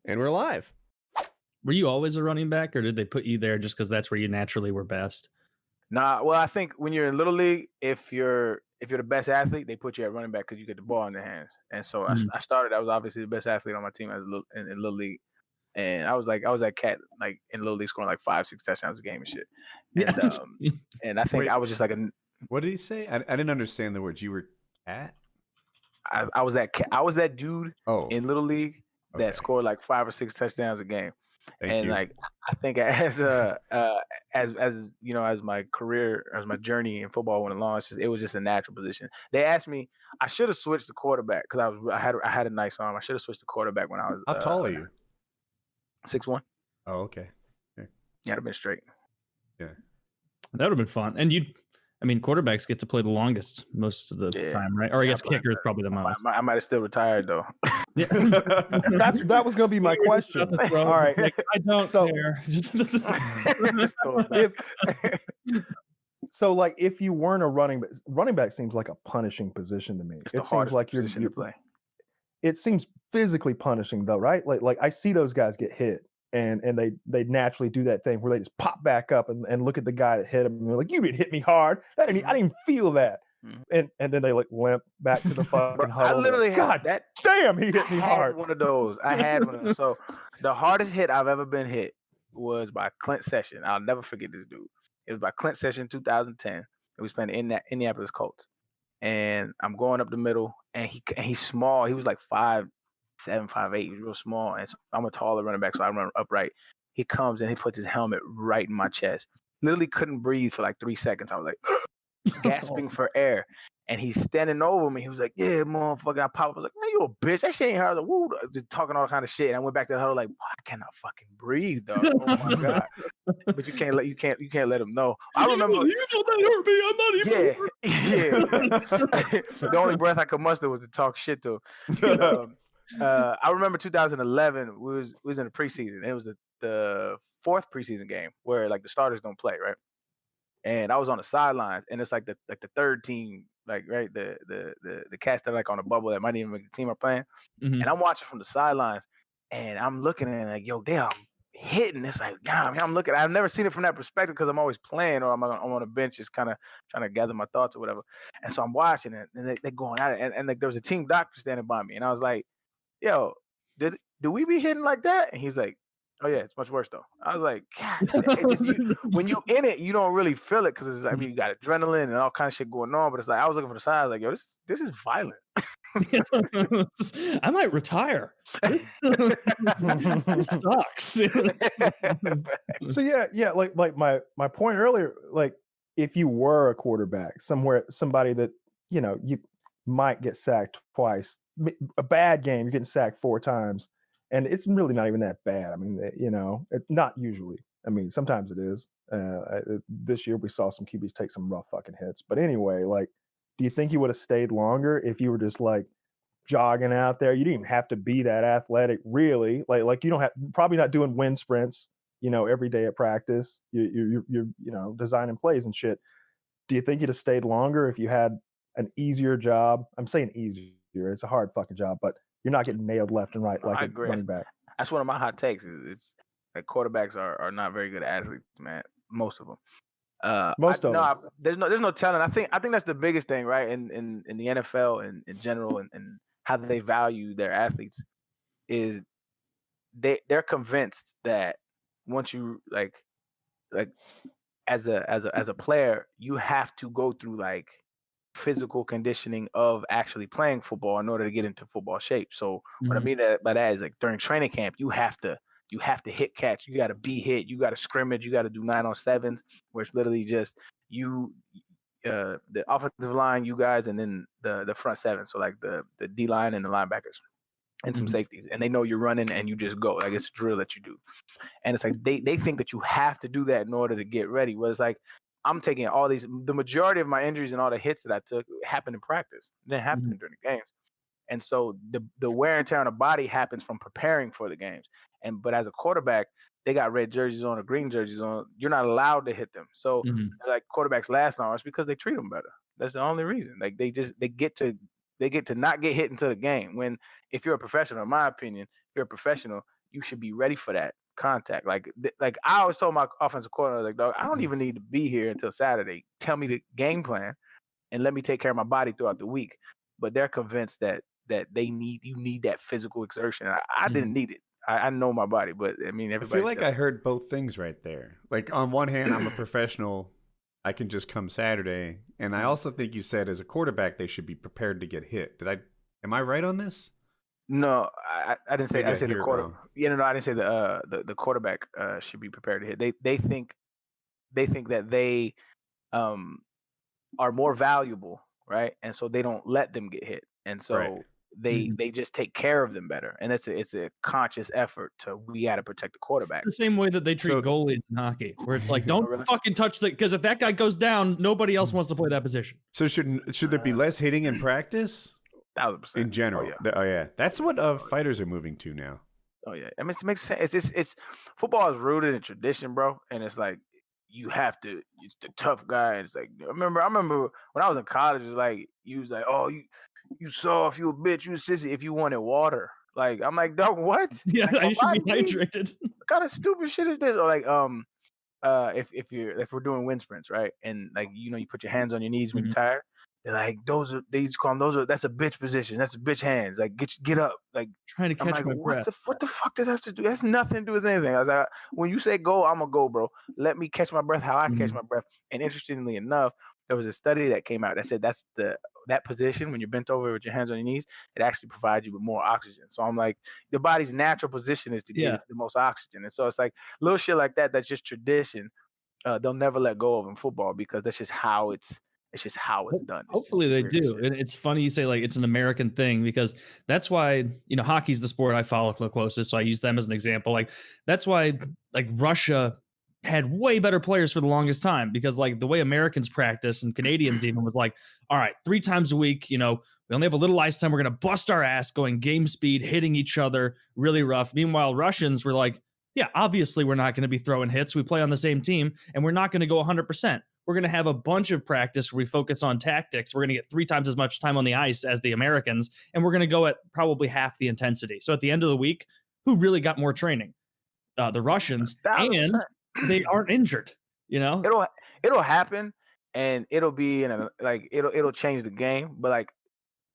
And we're live. Were you always a running back, or did they put you there just because that's where you naturally were best? Nah, well, I think when you're in little league, if you're the best athlete, they put you at running back because you get the ball in their hands. And so Mm. I started. I was obviously the best athlete on my team as in little league, and I was that cat like in little league scoring like 5, 6 touchdowns a game and shit. And Yeah. and I think Wait. I was just like What did he say? I didn't understand the words. You were cat? I was that I was that dude Oh, in little league that okay. scored like 5 or 6 touchdowns a game. Thank And you. like I think as you know, as my career, as my journey in football went along, it was just a natural position. They asked me, I should have switched to quarterback because I had a nice arm. I should have switched to quarterback when I was How tall are you? 6'1". Oh, okay. Yeah, I'd have been straight. Yeah. That would have been fun. And quarterbacks get to play the longest most of the time, right? Or I guess kicker is probably the most. I might have still retired though. Yeah. That was going to be my question. All right. Like, I don't care. So, like, if you weren't a running back seems like a punishing position to me. It seems like you're to play. It seems physically punishing though, right? Like I see those guys get hit and they naturally do that thing where they just pop back up and look at the guy that hit them and they're like, you didn't hit me hard. I didn't even feel that. And then they like limp back to the fucking huddle. I literally God that. Damn, he hit me hard. One of those. I had one of those. So the hardest hit I've ever been hit was by Clint Session. I'll never forget this dude. It was by Clint Session, 2010. And we was playing in that Indianapolis Colts. And I'm going up the middle, and he's small. He was like 5'7", 5'8". He was real small, and so I'm a taller running back, so I run upright. He comes and he puts his helmet right in my chest. Literally couldn't breathe for like 3 seconds. I was like gasping for air. And he's standing over me. He was like, "Yeah, motherfucker." I popped up. I was like, "Man, you a bitch. That shit ain't hard." I was like, "Woo," just talking all kind of shit. And I went back to the huddle like, I cannot fucking breathe, dog. Oh my god! But you can't let him know. I remember. You thought that hurt me. I'm not even. Yeah. The only breath I could muster was to talk shit to him. I remember 2011. We was in the preseason. It was the fourth preseason game where like the starters don't play, right? And I was on the sidelines, and it's like the third team, like right, the cats that are like on a bubble that might even make the team are playing. Mhm. And I'm watching from the sidelines, and I'm looking at it like, yo, they are hitting. It's like, God, I'm looking. I've never seen it from that perspective because I'm always playing or I'm on a bench, just kind of trying to gather my thoughts or whatever. And so I'm watching it, and they're going at it, and like there was a team doctor standing by me, and I was like, yo, do we be hitting like that? And he's like, oh yeah, it's much worse though. I was like, God, when you in it, you don't really feel it because it's like, I mean, you got adrenaline and all kind of shit going on. But it's like I was looking for the side, I was like, yo, this is violent. I might retire. This sucks. So yeah, like my point earlier, like if you were a quarterback, somebody that you might get sacked twice, a bad game, you're getting sacked 4 times. And it's really not even that bad. I mean, not usually. I mean, sometimes it is. This year we saw some QBs take some rough fucking hits. But anyway, like, do you think you would have stayed longer if you were just like jogging out there? You didn't even have to be that athletic, really. Like you don't have probably not doing wind sprints, every day at practice. You're designing plays and shit. Do you think you'd have stayed longer if you had an easier job? I'm saying easier. It's a hard fucking job, but you're not getting nailed left and right like a running back. That's one of my hot takes. It's like quarterbacks are not very good athletes, man. Most of them. There's no telling. I think that's the biggest thing, right? In the NFL and in general, and how they value their athletes is they're convinced that once you like as a player, you have to go through like physical conditioning of actually playing football in order to get into football shape. So what I mean by that is like during training camp, you have to hit catch, you got to be hit, you got to scrimmage, you got to do 9-on-7s where it's literally just you, the offensive line, you guys, and then the front seven. So like the D line and the linebackers and some safeties, and they know you're running and you just go. Like it's a drill that you do. And it's like they think that you have to do that in order to get ready. Whereas like I'm taking the majority of my injuries and all the hits that I took happened in practice. It didn't happen during the games. And so the wear and tear on the body happens from preparing for the games. But as a quarterback, they got red jerseys on or green jerseys on. You're not allowed to hit them. So like quarterbacks last longer. It's because they treat them better. That's the only reason. Like they get to not get hit into the game. When if you're a professional, in my opinion, if you're a professional, you should be ready for that contact. Like I always told my offensive coordinator, like, dog, I don't even need to be here until Saturday. Tell me the game plan and let me take care of my body throughout the week. But they're convinced that you need that physical exertion. I didn't need it. I know my body, but I mean, everybody. I feel like I heard both things right there. Like on one hand, I'm a professional. I can just come Saturday. And I also think you said as a quarterback, they should be prepared to get hit. Am I right on this? No, I didn't say. Maybe I said the quarter. Yeah, no, I didn't say the quarterback should be prepared to hit. They think that they are more valuable, right? And so they don't let them get hit, and so they just take care of them better. And it's a conscious effort we got to protect the quarterback. It's the same way that they treat goalies in hockey, where it's like, don't fucking touch because if that guy goes down, nobody else wants to play that position. So should there be less hitting in practice? 1,000%. In general, that's what fighters are moving to now. Oh yeah, I mean, it makes sense. It's football is rooted in tradition, bro, and it's like you have to. It's the tough guy. It's like I remember when I was in college. It's like you was like, oh, you soft, you a bitch, you a sissy. If you wanted water, like I'm like, dog, what? Yeah, like, you should be hydrated. What kind of stupid shit is this? Or like if we're doing wind sprints, right, and like you put your hands on your knees when you're tired. They're like, they used to call them, that's a bitch position. That's a bitch hands. Like, get up. Like, trying to catch my breath. What the fuck does that have to do? That's nothing to do with anything. I was like, when you say go, I'm going to go, bro. Let me catch my breath how I catch my breath. And interestingly enough, there was a study that came out that said that position, when you're bent over with your hands on your knees, it actually provides you with more oxygen. So I'm like, the body's natural position is to get the most oxygen. And so it's like little shit like that. That's just tradition. They'll never let go of in football because that's just how it's done. Hopefully they do. And it's funny you say like it's an American thing because that's why, hockey's the sport I follow the closest. So I use them as an example. Like that's why like Russia had way better players for the longest time because like the way Americans practice and Canadians even was like, all right, 3 times a week, we only have a little ice time. We're going to bust our ass going game speed, hitting each other really rough. Meanwhile, Russians were like, yeah, obviously we're not going to be throwing hits. We play on the same team and we're not going to go 100%. We're going to have a bunch of practice where we focus on tactics. We're going to get 3 times as much time on the ice as the Americans, and we're going to go at probably half the intensity. So at the end of the week, who really got more training? The Russians, 100%. And they aren't injured. It'll happen, and it'll be it'll change the game. But like,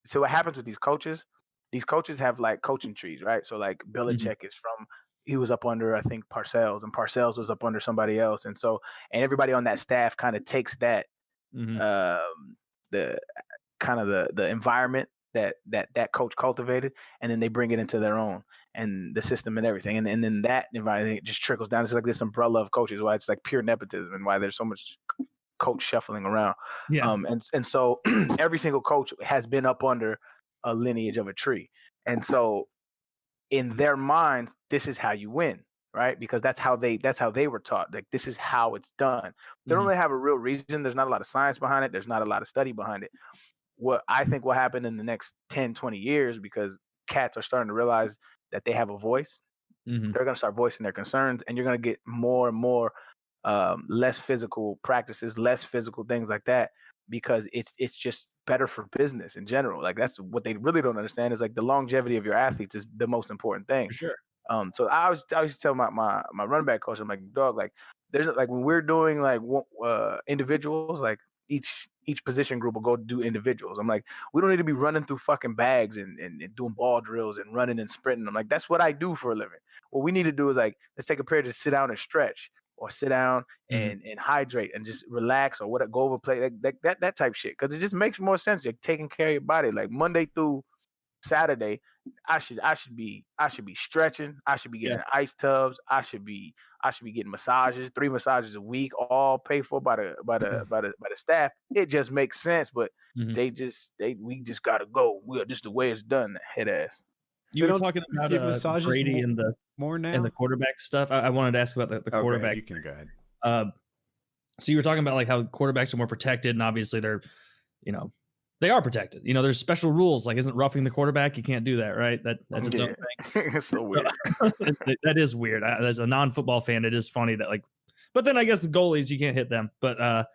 so what happens with these coaches? These coaches have like coaching trees, right? So like Belichick is from. He was up under, I think, Parcells, and Parcells was up under somebody else. And everybody on that staff kind of takes that, the environment that coach cultivated, and then they bring it into their own and the system and everything. And then that environment just trickles down. It's like this umbrella of coaches, why it's like pure nepotism and why there's so much coach shuffling around. Yeah. And so every single coach has been up under a lineage of a tree. And so in their minds, this is how you win, right? Because that's how they were taught. Like this is how it's done. They don't really have a real reason. There's not a lot of science behind it. There's not a lot of study behind it. What I think will happen in the next 10, 20 years, because cats are starting to realize that they have a voice. They're going to start voicing their concerns, and you're going to get more and more less physical practices, less physical things like that, because it's just better for business in general. Like that's what they really don't understand is like the longevity of your athletes is the most important thing. For sure. So I used to tell my running back coach, I'm like, dog, like there's like when we're doing like individuals, like each position group will go do individuals. I'm like, we don't need to be running through fucking bags and doing ball drills and running and sprinting. I'm like, that's what I do for a living. What we need to do is like, let's take a period to sit down and stretch, or sit down and hydrate and just relax, or go over play that type shit. Because it just makes more sense. You're taking care of your body. Like Monday through Saturday, I should be stretching. I should be getting ice tubs. I should be getting massages, 3 massages a week, all paid for by the staff. It just makes sense. But we just gotta go. Just the way it's done. Head ass. You were talking about Brady and the quarterback stuff. I wanted to ask about the quarterback. You can go ahead. So you were talking about like how quarterbacks are more protected, and obviously they're, they are protected. There's special rules. Like, isn't roughing the quarterback? You can't do that, right? That's its own thing. It's so weird. That is weird. As a non-football fan, it is funny that like, but then I guess the goalies, you can't hit them. But